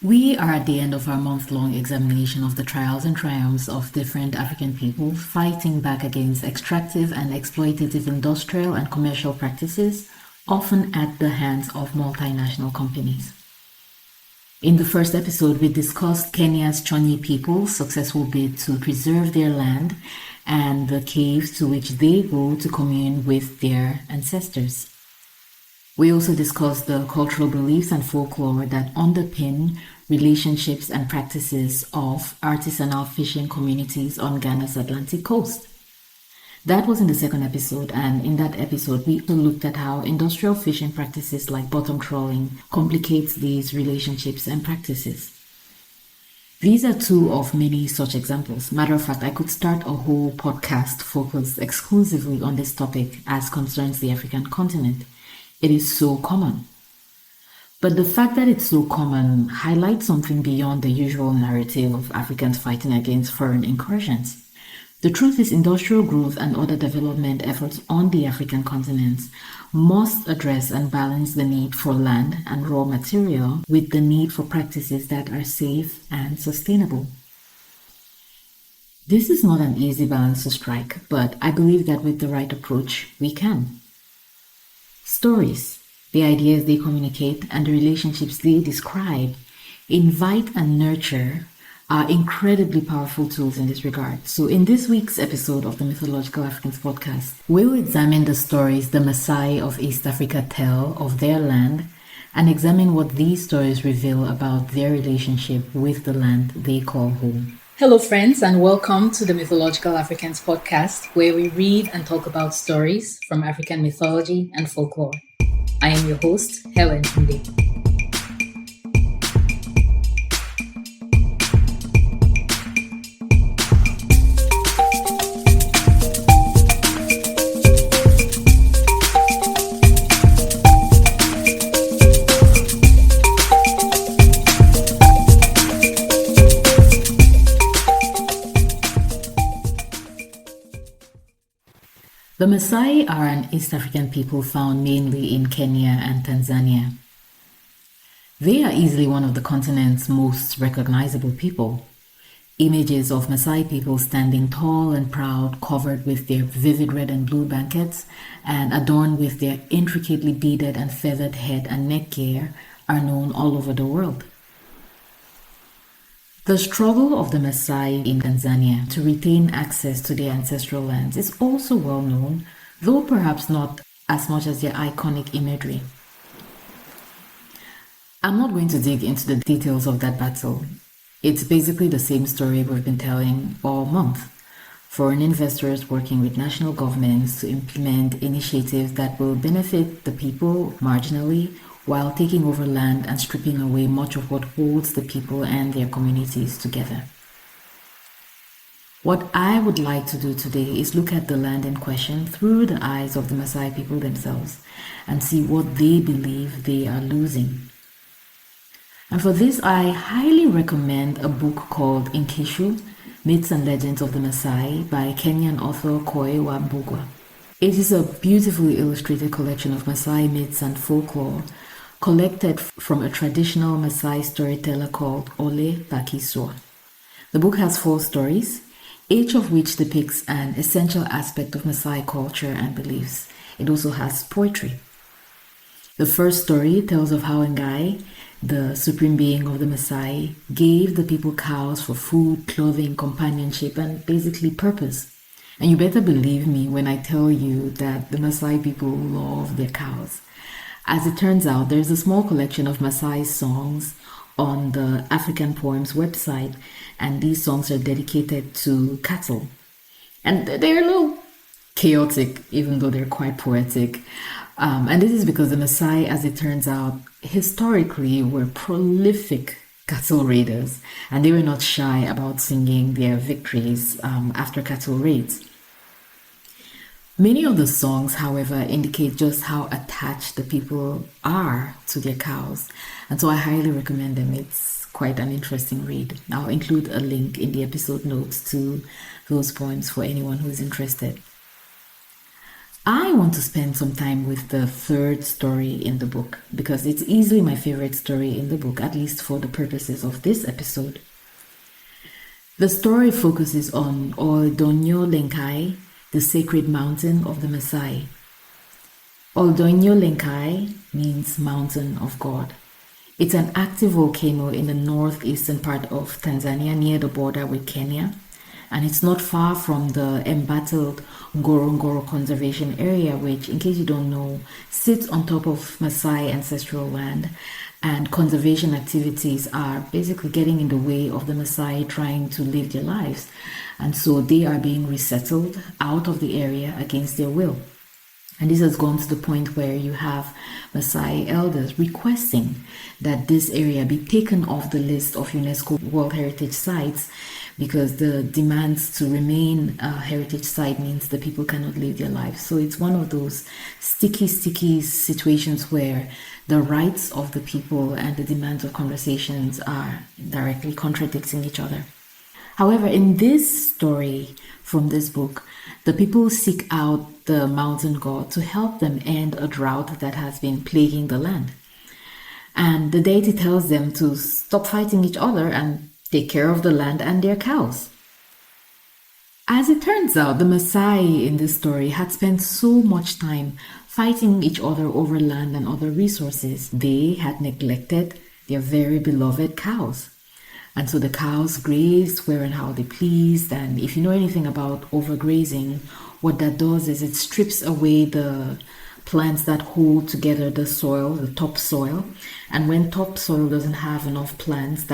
We are at the end of our month-long examination of the trials and triumphs of different African people fighting back against extractive and exploitative industrial and commercial practices, often at the hands of multinational companies. In the first episode, we discussed Kenya's Chonyi people's successful bid to preserve their land and the caves to which they go to commune with their ancestors. We also discussed the cultural beliefs and folklore that underpin relationships and practices of artisanal fishing communities on Ghana's Atlantic coast. That was in the second episode, and in that episode, we also looked at how industrial fishing practices like bottom trawling complicates these relationships and practices. These are two of many such examples. Matter of fact, I could start a whole podcast focused exclusively on this topic as concerns the African continent. It is so common. But the fact that it's so common highlights something beyond the usual narrative of Africans fighting against foreign incursions. The truth is, industrial growth and other development efforts on the African continent must address and balance the need for land and raw material with the need for practices that are safe and sustainable. This is not an easy balance to strike, but I believe that with the right approach, we can. Stories, the ideas they communicate, and the relationships they describe, invite and nurture are incredibly powerful tools in this regard. So in this week's episode of the Mythological Africans podcast, we'll examine the stories the Maasai of East Africa tell of their land and examine what these stories reveal about their relationship with the land they call home. Hello, friends, and welcome to the Mythological Africans podcast, where we read and talk about stories from African mythology and folklore. I am your host, Helen Tunde. The Maasai are an East African people found mainly in Kenya and Tanzania. They are easily one of the continent's most recognizable people. Images of Maasai people standing tall and proud, covered with their vivid red and blue blankets and adorned with their intricately beaded and feathered head and neck gear are known all over the world. The struggle of the Maasai in Tanzania to retain access to their ancestral lands is also well known, though perhaps not as much as their iconic imagery. I'm not going to dig into the details of that battle. It's basically the same story we've been telling all month. Foreign investors working with national governments to implement initiatives that will benefit the people marginally, while taking over land and stripping away much of what holds the people and their communities together. What I would like to do today is look at the land in question through the eyes of the Maasai people themselves and see what they believe they are losing. And for this, I highly recommend a book called Nkishu, Myths and Legends of the Maasai by Kenyan author Koi Wambugwa. It is a beautifully illustrated collection of Maasai myths and folklore collected from a traditional Maasai storyteller called Ole Bakiswa. The book has 4 stories, each of which depicts an essential aspect of Maasai culture and beliefs. It also has poetry. The first story tells of how Ngai, the supreme being of the Maasai, gave the people cows for food, clothing, companionship, and basically purpose. And you better believe me when I tell you that the Maasai people love their cows. As it turns out, there's a small collection of Maasai songs on the African Poems website, and these songs are dedicated to cattle. And they're a little chaotic, even though they're quite poetic. And this is because the Maasai, as it turns out, historically were prolific cattle raiders, and they were not shy about singing their victories after cattle raids. Many of the songs, however, indicate just how attached the people are to their cows, and so I highly recommend them. It's quite an interesting read. I'll include a link in the episode notes to those poems for anyone who's interested. I want to spend some time with the third story in the book because it's easily my favorite story in the book, at least for the purposes of this episode. The story focuses on Oldonyo Lenkai, the sacred mountain of the Maasai. Oldonyo Lenkai means mountain of God. It's an active volcano in the northeastern part of Tanzania near the border with Kenya, and it's not far from the embattled Ngorongoro conservation area, which, in case you don't know, sits on top of Maasai ancestral land, and conservation activities are basically getting in the way of the Maasai trying to live their lives, and so they are being resettled out of the area against their will. And this has gone to the point where you have Maasai elders requesting that this area be taken off the list of UNESCO World Heritage Sites because the demands to remain a heritage site means the people cannot live their lives. So it's one of those sticky situations where the rights of the people and the demands of conversations are directly contradicting each other. However, in this story from this book, the people seek out the mountain god to help them end a drought that has been plaguing the land. And the deity tells them to stop fighting each other and take care of the land and their cows. As it turns out, the Maasai in this story had spent so much time fighting each other over land and other resources, they had neglected their very beloved cows. And so the cows grazed where and how they pleased. And if you know anything about overgrazing, what that does is it strips away the plants that hold together the soil, the topsoil. And when topsoil doesn't have enough plants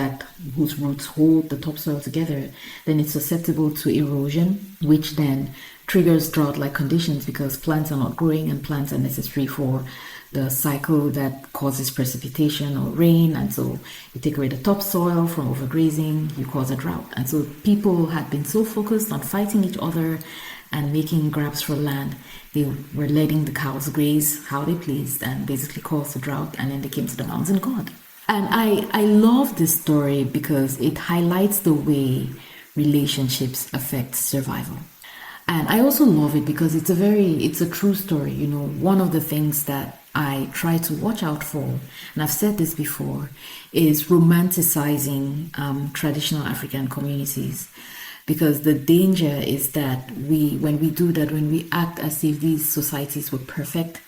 whose roots hold the topsoil together, then it's susceptible to erosion, which then triggers drought-like conditions because plants are not growing and plants are necessary for the cycle that causes precipitation or rain. And so you take away the topsoil from overgrazing, you cause a drought. And so people had been so focused on fighting each other and making grabs for land, they were letting the cows graze how they pleased and basically caused a drought, and then they came to the mountain god. And I love this story because it highlights the way relationships affect survival. And I also love it because it's a true story. You know, one of the things that I try to watch out for, and I've said this before, is romanticizing traditional African communities. Because the danger is that when we do that, when we act as if these societies were perfect,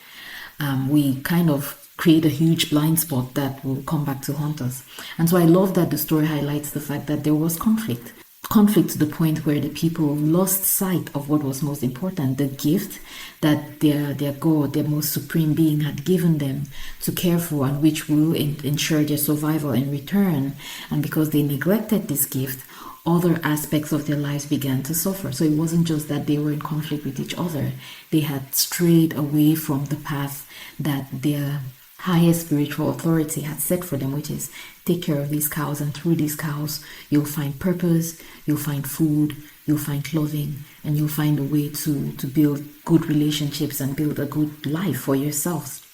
we kind of create a huge blind spot that will come back to haunt us. And so I love that the story highlights the fact that there was conflict to the point where the people lost sight of what was most important, the gift that their God, their most supreme being, had given them to care for, and which will ensure their survival in return. And because they neglected this gift, other aspects of their lives began to suffer. So it wasn't just that they were in conflict with each other, they had strayed away from the path that their highest spiritual authority had set for them, which is take care of these cows, and through these cows you'll find purpose, you'll find food, you'll find clothing, and you'll find a way to build good relationships and build a good life for yourselves.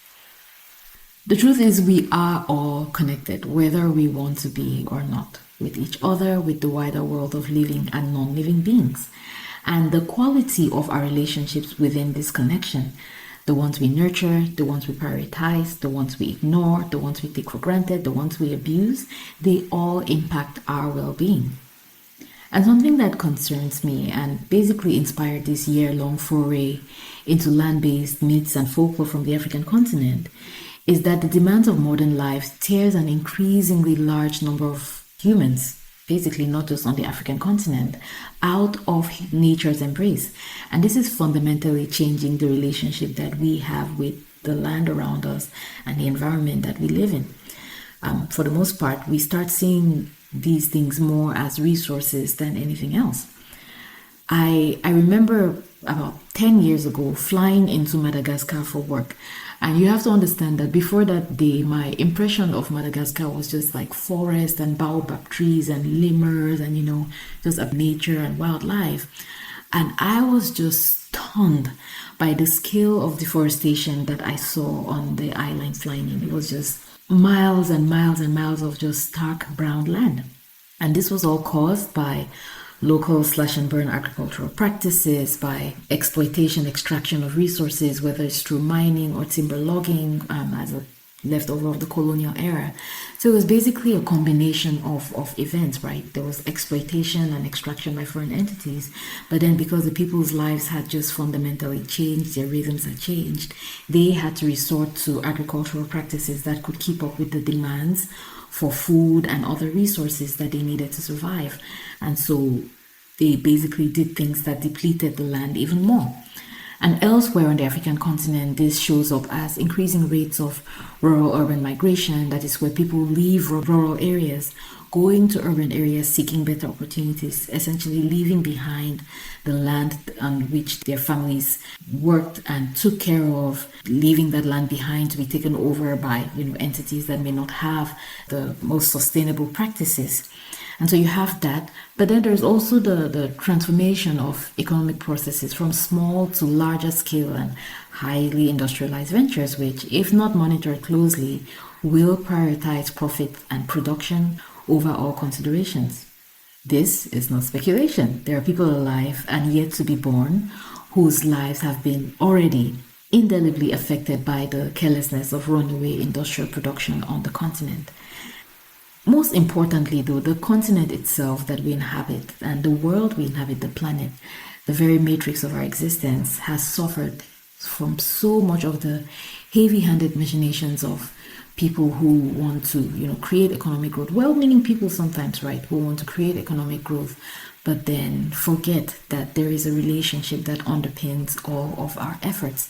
The truth is, we are all connected, whether we want to be or not, with each other, with the wider world of living and non-living beings. And the quality of our relationships within this connection, the ones we nurture, the ones we prioritize, the ones we ignore, the ones we take for granted, the ones we abuse, they all impact our well-being. And something that concerns me and basically inspired this year-long foray into land-based myths and folklore from the African continent is that the demands of modern life tears an increasingly large number of humans, basically not just on the African continent, out of nature's embrace. And this is fundamentally changing the relationship that we have with the land around us and the environment that we live in. For the most part, we start seeing these things more as resources than anything else. I remember about 10 years ago flying into Madagascar for work. And you have to understand that before that day, my impression of Madagascar was just like forest and baobab trees and lemurs and, just of nature and wildlife. And I was just stunned by the scale of deforestation that I saw on the island flying in. It was just miles and miles and miles of just stark brown land. And this was all caused by local slash and burn agricultural practices, by exploitation, extraction of resources, whether it's through mining or timber logging as a leftover of the colonial era. So it was basically a combination of events, right? There was exploitation and extraction by foreign entities, but then because the people's lives had just fundamentally changed, their rhythms had changed, they had to resort to agricultural practices that could keep up with the demands for food and other resources that they needed to survive. And so they basically did things that depleted the land even more. And elsewhere on the African continent, this shows up as increasing rates of rural-urban migration. That is where people leave rural areas, going to urban areas seeking better opportunities, essentially leaving behind the land on which their families worked and took care of, leaving that land behind to be taken over by entities that may not have the most sustainable practices. And so you have that, but then there's also the transformation of economic processes from small to larger scale and highly industrialized ventures, which, if not monitored closely, will prioritize profit and production over all considerations. This is not speculation. There are people alive and yet to be born whose lives have been already indelibly affected by the carelessness of runaway industrial production on the continent. Most importantly, though, the continent itself that we inhabit and the world we inhabit, the planet, the very matrix of our existence, has suffered from so much of the heavy-handed machinations of people who want to, create economic growth. Well-meaning people sometimes, right, who want to create economic growth, but then forget that there is a relationship that underpins all of our efforts.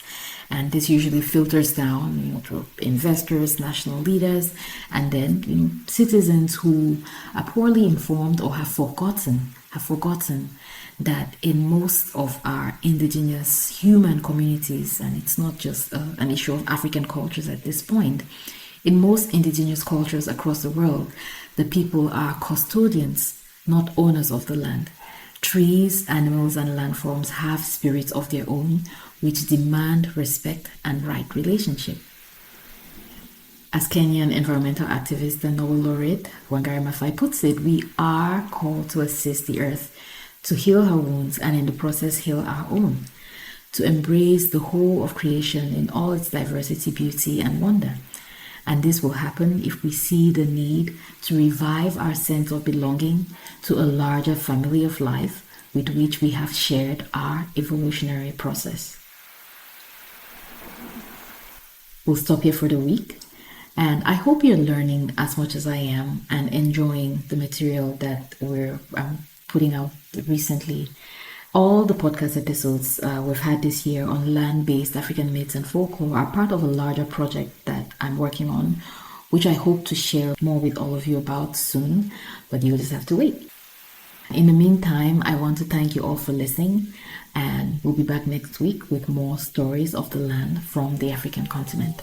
And this usually filters down, through investors, national leaders, and then, citizens who are poorly informed or have forgotten that in most of our indigenous human communities, and it's not just an issue of African cultures at this point, in most indigenous cultures across the world, the people are custodians, not owners of the land. Trees, animals, and landforms have spirits of their own, which demand respect and right relationship. As Kenyan environmental activist and Nobel Laureate Wangari Mathai puts it, we are called to assist the earth, to heal her wounds and in the process heal our own, to embrace the whole of creation in all its diversity, beauty, and wonder. And this will happen if we see the need to revive our sense of belonging to a larger family of life with which we have shared our evolutionary process. We'll stop here for the week, and I hope you're learning as much as I am and enjoying the material that we're putting out recently. All the podcast episodes we've had this year on land-based African myths and folklore are part of a larger project that I'm working on, which I hope to share more with all of you about soon, but you'll just have to wait. In the meantime, I want to thank you all for listening, and we'll be back next week with more stories of the land from the African continent.